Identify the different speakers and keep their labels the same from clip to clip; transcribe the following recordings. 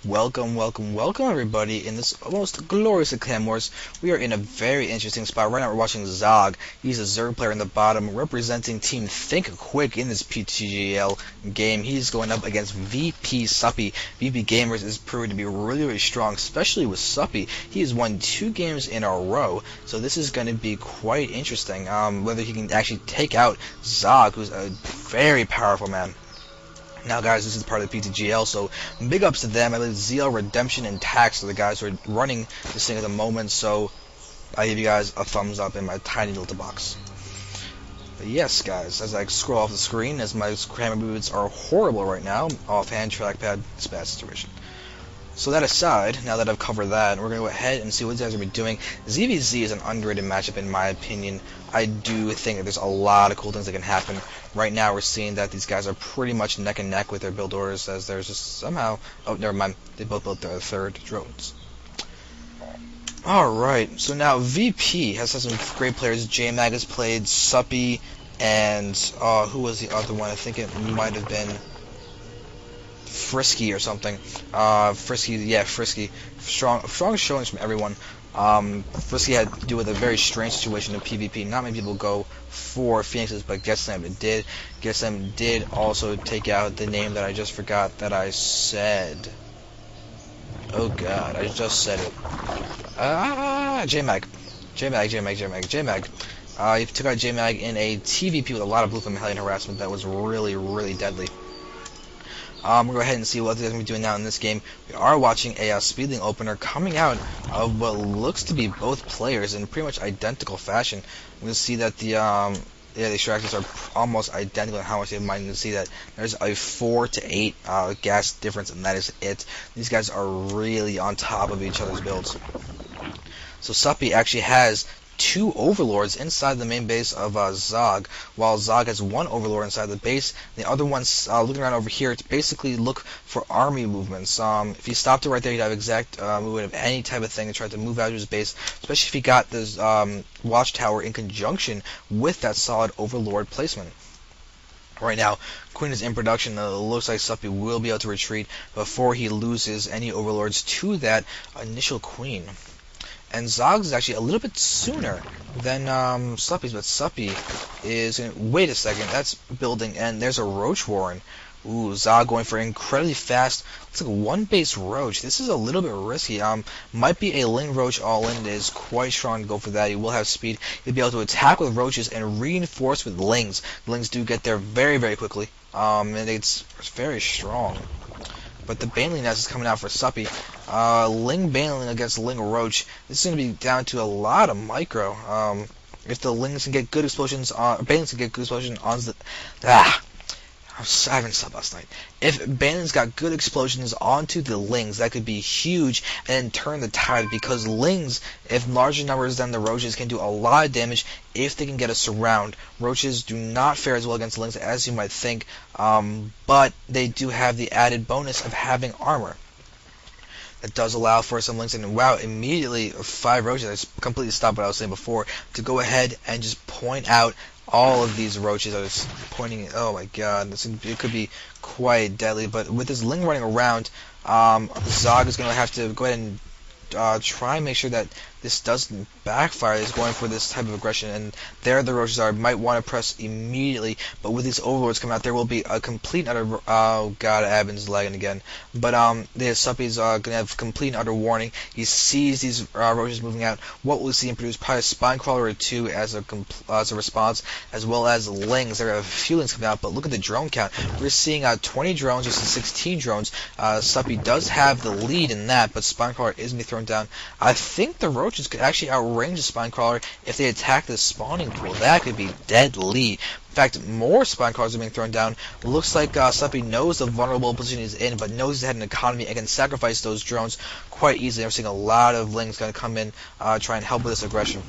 Speaker 1: Welcome everybody. In this most glorious of Clan Wars, we are in a very interesting spot. Right now we're watching Zog. He's a Zerg player in the bottom, representing Team Think Quick in this PTGL game. He's going up against VPSuppy. VP Gamers is proving to be really strong, especially with Suppy. He has won 2 games in a row, so this is going to be quite interesting. Whether he can actually take out Zog, who's a very powerful man. Now guys, this is part of the PTGL, so big ups to them. I believe ZL, Redemption, and Tax are the guys who are running this thing at the moment, so I give you guys a thumbs up in my tiny little box. But yes guys, as I scroll off the screen, as my camera movements are horrible right now, offhand, trackpad, it's a bad situation. So that aside, now that I've covered that, we're going to go ahead and see what these guys are going to be doing. ZVZ is an underrated matchup in my opinion. I do think that there's a lot of cool things that can happen. Right now we're seeing that these guys are pretty much neck and neck with their build orders, as there's just somehow... Oh, never mind. They both built their third drones. Alright, so now VP has some great players. JMag has played, Suppy, and who was the other one? I think it might have been Frisky or something. Frisky. Strong showings from everyone. Frisky had to do with a very strange situation in PvP. Not many people go for Phoenixes, but GetSlam did. GetSlam did also take out the name that I just forgot that I said. Oh god, I just said it. JMag. He took out JMag in a TVP with a lot of blue from Hellion harassment that was really deadly. We're going to go ahead and see what they're going to be doing now in this game. We are watching a speedling opener coming out of what looks to be both players in pretty much identical fashion. We'll see that the extractors are almost identical in how much they might. You can see that there's a 4 to 8 gas difference, and that is it. These guys are really on top of each other's builds. So Suppy actually has 2 overlords inside the main base of Zog, while Zog has 1 overlord inside the base. The other one's looking around over here to basically look for army movements. If he stopped it right there, he'd have exact movement of any type of thing and try to move out of his base, especially if he got this watchtower in conjunction with that solid overlord placement. Right now, Queen is in production. It looks like Suppy will be able to retreat before he loses any overlords to that initial Queen. And Zog's is actually a little bit sooner than Suppy's, but Suppy is... Wait a second, that's building, and there's a Roach Warren. Ooh, Zog going for incredibly fast. Looks like a 1-base Roach. This is a little bit risky. Might be a Ling Roach all-in. It is quite strong to go for that. He will have speed. He'll be able to attack with Roaches and reinforce with Lings. The Lings do get there very quickly, and it's very strong. But the Baneling Nest is coming out for Suppy. Ling Baneling against Ling Roach. This is going to be down to a lot of micro. If the Lings can get good explosions on... Banelings can get good explosions on the... I haven't slept last night. If Banelings got good explosions onto the Lings, that could be huge and turn the tide, because Lings, if larger numbers than the Roaches, can do a lot of damage if they can get a surround. Roaches do not fare as well against Lings as you might think, but they do have the added bonus of having armor. That does allow for some Lings, and wow, immediately 5 Roaches. I just completely stopped what I was saying before to go ahead and just point out all of these Roaches. I was pointing. Oh my god, it could be quite deadly. But with this Ling running around, Zog is going to have to go ahead and try and make sure that this doesn't backfire. He's going for this type of aggression, and there the Roaches are. Might want to press immediately, but with these overlords coming out, there will be a complete and utter... Oh god, Abin's lagging again. But the Suppy's going to have complete and utter warning. He sees these Roaches moving out. What will we see him produce? Probably a Spine Crawler or 2 as a response, as well as Lings. There are a few Lings coming out, but look at the drone count. We're seeing 20 drones versus 16 drones. Suppy does have the lead in that, but Spine Crawler is going to be thrown down. I think the Roaches could actually outrange the Spine Crawler if they attack the spawning pool. That could be deadly. In fact, more Spine Crawlers are being thrown down. Looks like Suppy knows the vulnerable position he's in, but knows he's had an economy and can sacrifice those drones quite easily. I'm seeing a lot of Lings going to come in, try and help with this aggression.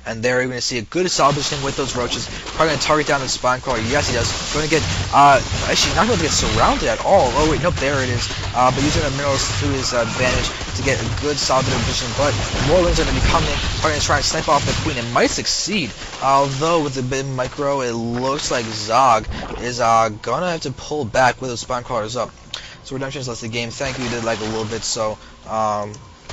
Speaker 1: And there you're going to see a good solid positioning with those Roaches. Probably going to target down the Spine Crawler. Yes, he does. Going to get, actually not going to get surrounded at all. Oh wait, nope, there it is. But using the minerals to his advantage to get a good solid position. But more Lings are going to be coming in. Probably going to try and snipe off the Queen. It might succeed. Although with the bit micro, it looks like Zog is going to have to pull back with those Spine Crawlers up. So Redemption's left the game. Thank you, he did like a little bit, so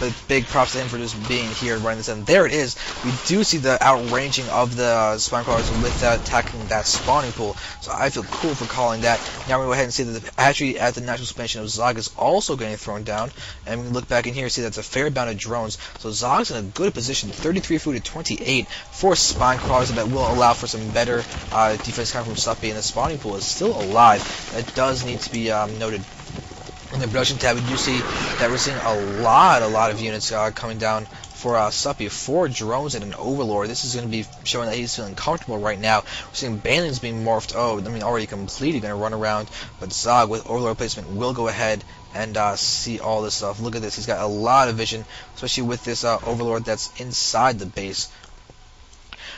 Speaker 1: but big props to him for just being here and running this. And there it is. We do see the outranging of the spawn crawlers with that attacking that spawning pool. So I feel cool for calling that. Now we're going to go ahead and see that the hatchery at the natural expansion of Zog is also getting thrown down. And we can look back in here and see that's a fair amount of drones. So Zog's in a good position. 33 food to 28 for spawn crawlers, and that will allow for some better defense coming from Suppy. And the spawning pool is still alive. That does need to be noted. In the production tab, we do see that we're seeing a lot of units coming down for Suppy. 4 drones and an Overlord. This is going to be showing that he's feeling comfortable right now. We're seeing Banelings being morphed. Oh, I mean, already completely going to run around. But Zog, with Overlord placement, will go ahead and see all this stuff. Look at this. He's got a lot of vision, especially with this Overlord that's inside the base.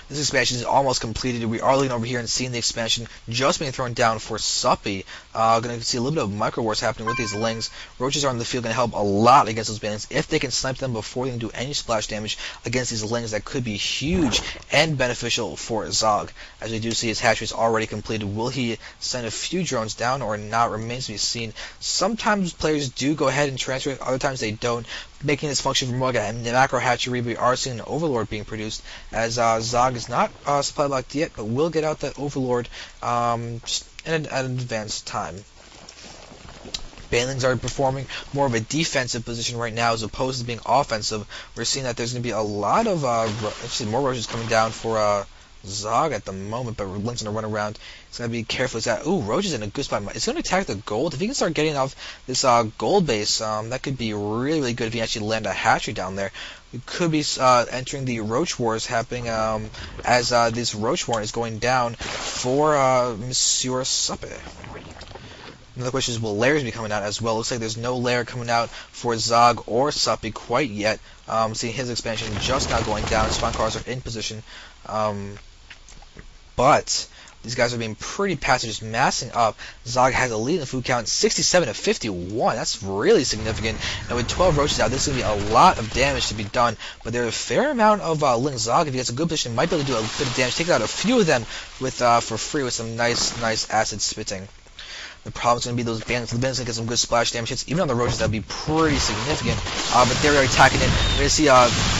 Speaker 1: This expansion is almost completed. We are looking over here and seeing the expansion just being thrown down for Suppy. Going to see a little bit of micro wars happening with these lings. Roaches are on the field, going to help a lot against those banelings. If they can snipe them before they can do any splash damage against these lings, that could be huge and beneficial for Zog. As we do see, his hatchery is already completed. Will he send a few drones down or not remains to be seen. Sometimes players do go ahead and transfer it, other times they don't, making this function more like a macro hatchery. We are seeing an Overlord being produced, as Zog is not supply locked yet, but will get out that Overlord just at an advanced time. Banelings are performing more of a defensive position right now as opposed to being offensive. We're seeing that there's going to be a lot of more roaches coming down for Zog at the moment, but Link's going to run around. He's going to be careful. Ooh, Roach is in a good spot. It's going to attack the gold. If he can start getting off this gold base, that could be really, really good if he actually land a hatchery down there. We could be entering the Roach Wars happening as this Roach War is going down for Monsieur Suppy. Another question is, will layers be coming out as well? Looks like there's no layer coming out for Zog or Suppy quite yet. Seeing his expansion just now going down. Spawn cars are in position. But these guys are being pretty passive, just massing up. Zog has a lead in the food count, 67 to 51. That's really significant. And with 12 roaches out, this is going to be a lot of damage to be done. But there's a fair amount of Link. Zog, if he gets a good position, might be able to do a bit of damage. Take out a few of them with for free with some nice acid spitting. The problem is going to be those banelings. The banelings going to get some good splash damage hits. Even on the roaches, that would be pretty significant. But they're attacking it. We're going to see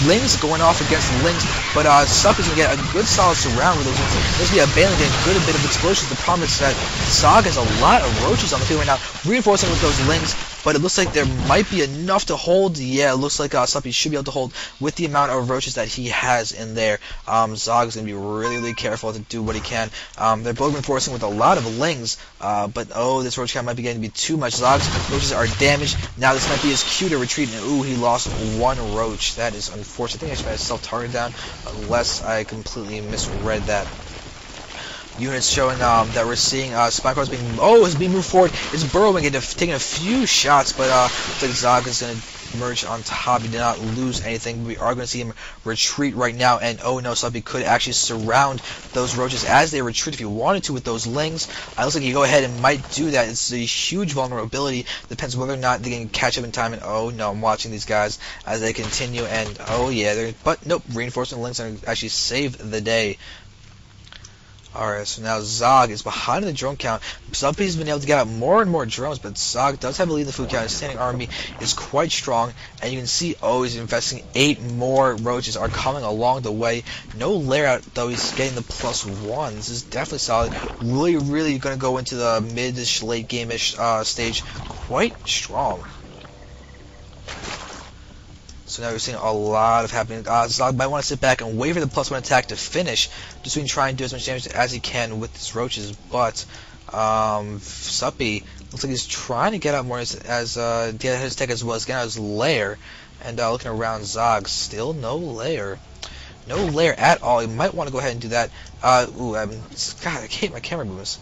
Speaker 1: lings going off against the lings. But Suppy's going to get a good solid surround with those lings. There's going to be a baneling getting a good bit of explosions. The problem is that Zog has a lot of roaches on the field right now, reinforcing with those lings. But it looks like there might be enough to hold. Yeah, it looks like Suppy should be able to hold with the amount of roaches that he has in there. Zog is going to be really careful to do what he can. They're both reinforcing with a lot of lings. But oh, this roach count might be getting to be too much. Zog's roaches are damaged. Now this might be his cue to retreat. And ooh, he lost 1 roach. That is unfortunate. I think I should have self-target down, unless I completely misread that. Units showing that we're seeing Spy Cars being moved forward. It's burrowing and taking a few shots, but looks like Zog is going to emerge on top. He did not lose anything. We are going to see him retreat right now, and oh no, Suppy could actually surround those roaches as they retreat if he wanted to with those lings. It looks like he go ahead and might do that. It's a huge vulnerability. Depends whether or not they can catch up in time. And oh no, I'm watching these guys as they continue, and oh yeah, but nope, reinforcing lings are actually save the day. Alright, so now Zog is behind the drone count. Suppy's been able to get out more and more drones, but Zog does have a lead in the food count. His standing army is quite strong, and you can see, oh, he's investing 8 more roaches are coming along the way. No layer out, though. He's getting the +1. This is definitely solid. Really going to go into the mid-ish, late game-ish stage quite strong. So now we're seeing a lot of happening. Zog might want to sit back and wait for the +1 attack to finish, just so he can try and do as much damage as he can with his roaches. But Suppy looks like he's trying to get out more as get his tech as well as get out his lair. And looking around, Zog still no lair. No lair at all. He might want to go ahead and do that. God, I hate my camera movements.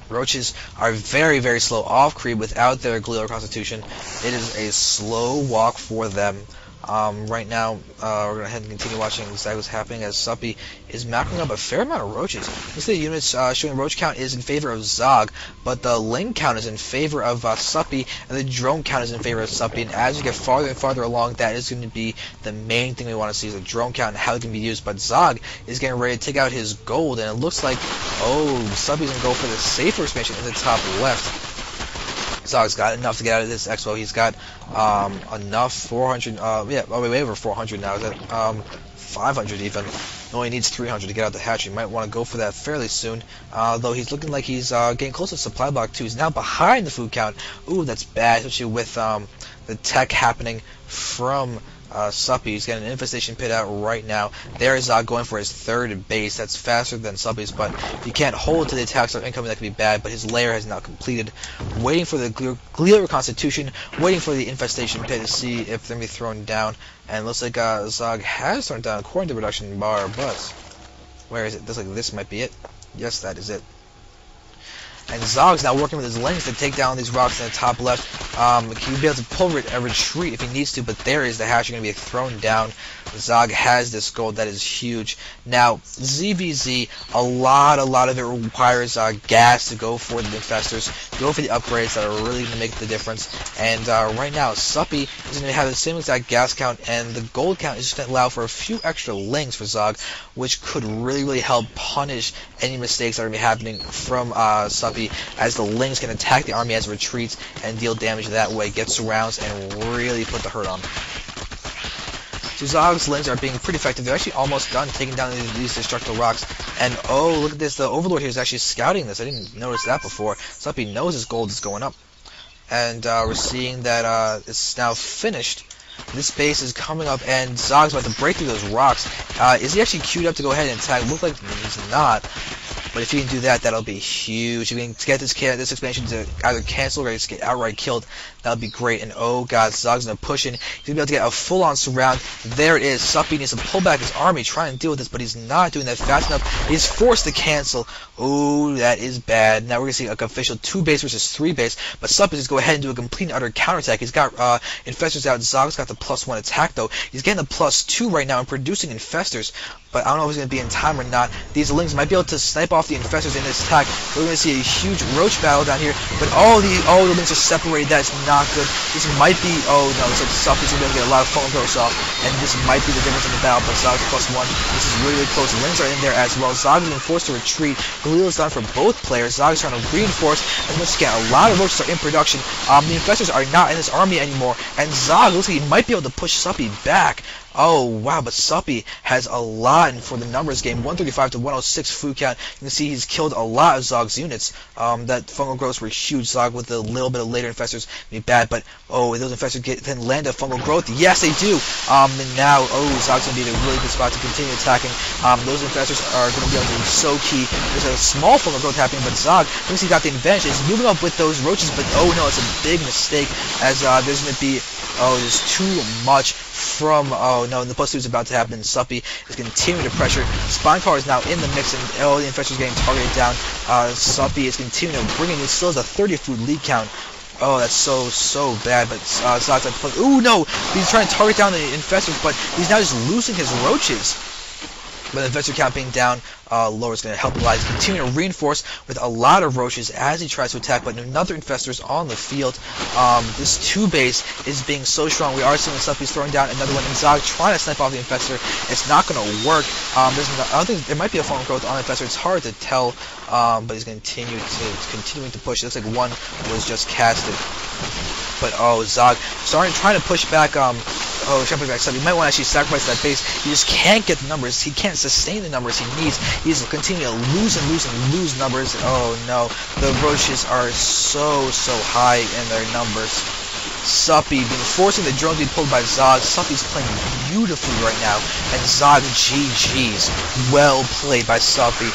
Speaker 1: Roaches are very slow off creep without their glial constitution. It is a slow walk for them. Right now, we're going to head and continue watching exactly what's happening as Suppy is macroing up a fair amount of roaches. Looks like the units showing roach count is in favor of Zog, but the ling count is in favor of Suppy, and the drone count is in favor of Suppy. And as we get farther and farther along, that is going to be the main thing we want to see, is the drone count and how it can be used. But Zog is getting ready to take out his gold, and it looks like, oh, Suppy's going to go for the safer expansion in the top left. Zog's got enough to get out of this expo. He's got enough 400. Yeah, way over 400 now. Is that 500 even? He only needs 300 to get out the hatchery. Might want to go for that fairly soon. Though he's looking like he's getting close to supply block too. He's now behind the food count. Ooh, that's bad, especially with the tech happening from Suppy. He's getting an infestation pit out right now. There's going for his third base. That's faster than Suppy's, but if he can't hold to the attacks are incoming, that could be bad. But his lair has now completed. Waiting for the glial reconstitution, waiting for the infestation pit to see if they're going to be thrown down. And it looks like Zog has thrown down according to the production bar, but where is it? Looks like this might be it. Yes, that is it. And Zog's now working with his lings to take down these rocks in the top left. He'll be able to pull a retreat if he needs to, but there is the hatch going to be thrown down. Zog has this gold. That is huge. Now, ZVZ, a lot of it requires gas to go for the infestors, go for the upgrades that are really going to make the difference. And right now, Suppy is going to have the same exact gas count, and the gold count is just going to allow for a few extra lings for Zog, which could really help punish any mistakes that are going to be happening from Suppy, as the lings can attack the army as it retreats and deal damage that way, get surrounds, and really put the hurt on. So Zog's lings are being pretty effective. They're actually almost done taking down these destructible rocks. And oh, look at this. The Overlord here is actually scouting this. I didn't notice that before. Suppy knows his gold is going up. And we're seeing that it's now finished. This base is coming up, and Zog's about to break through those rocks. Is he actually queued up to go ahead and attack? Looks like he's not. But if he can do that, that'll be huge. If we can get this expansion to either cancel or just get outright killed, that'll be great. And oh god, Zog's gonna push in. He's gonna be able to get a full-on surround. There it is. Suppy needs to pull back his army, try and deal with this, but he's not doing that fast enough. He's forced to cancel. Oh, that is bad. Now we're gonna see like official 2 base versus 3 base. But Suppy just go ahead and do a complete and utter counterattack. He's got infestors out. Zog's got the +1 attack though. He's getting the +2 right now and producing infestors. But I don't know if he's going to be in time or not. These lings might be able to snipe off the infestors in this attack. We're going to see a huge roach battle down here. But the lings are separated. That's not good. This might be, oh no, it's like Suppy's going to be able to get a lot of phone growth off. And this might be the difference in the battle. But Zog's +1. This is really close. The lings are in there as well. Zog is being forced to retreat. Galil is done for both players. Zog is trying to reinforce. And once again, a lot of roaches are in production. The infestors are not in this army anymore. And Zog looks like he might be able to push Suppy back. Oh wow, but Suppy has a lot for the numbers game. 135 to 106 food count. You can see he's killed a lot of Zog's units. That fungal growths were huge. Zog with a little bit of later infestors be bad, but oh, those infestors can land a fungal growth. Yes, they do. And now, Zog's gonna be in a really good spot to continue attacking. Those infestors are gonna be able to be so key. There's a small fungal growth happening, but Zog thinks he got the advantage. He's moving up with those roaches, but oh no, it's a big mistake as there's gonna be there's too much from no, and the +2 is about to happen. Suppy is continuing to pressure. Spine Car is now in the mix, and the infestors is getting targeted down. Suppy is continuing to bring in. He still has a 30 food lead count. Oh, that's so bad. But Zog's at the point. Ooh, no! He's trying to target down the infestors, but he's now just losing his roaches. But the infestor count being down, lower is going to help Elias continue to reinforce with a lot of roaches as he tries to attack, but another infestor is on the field. This 2 base is being so strong. We are seeing stuff he's throwing down another one, and Zog trying to snipe off the infestor. It's not going to work. I don't think there might be a fungal growth on the infestor. It's hard to tell, but he's going to continuing to push. It looks like one was just casted. But Zog trying to push back. Suppy. You might want to actually sacrifice that base. He just can't get the numbers. He can't sustain the numbers he needs. He's continuing to lose numbers. Oh no, the roaches are so high in their numbers. Suppy being forcing the drones to be pulled by Zog. Suppy's playing beautifully right now, and Zog GG's. Well played by Suppy.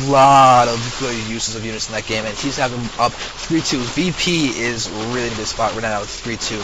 Speaker 1: Lot of good uses of units in that game, and he's having up 3-2. VP is really in a good spot right now with 3-2.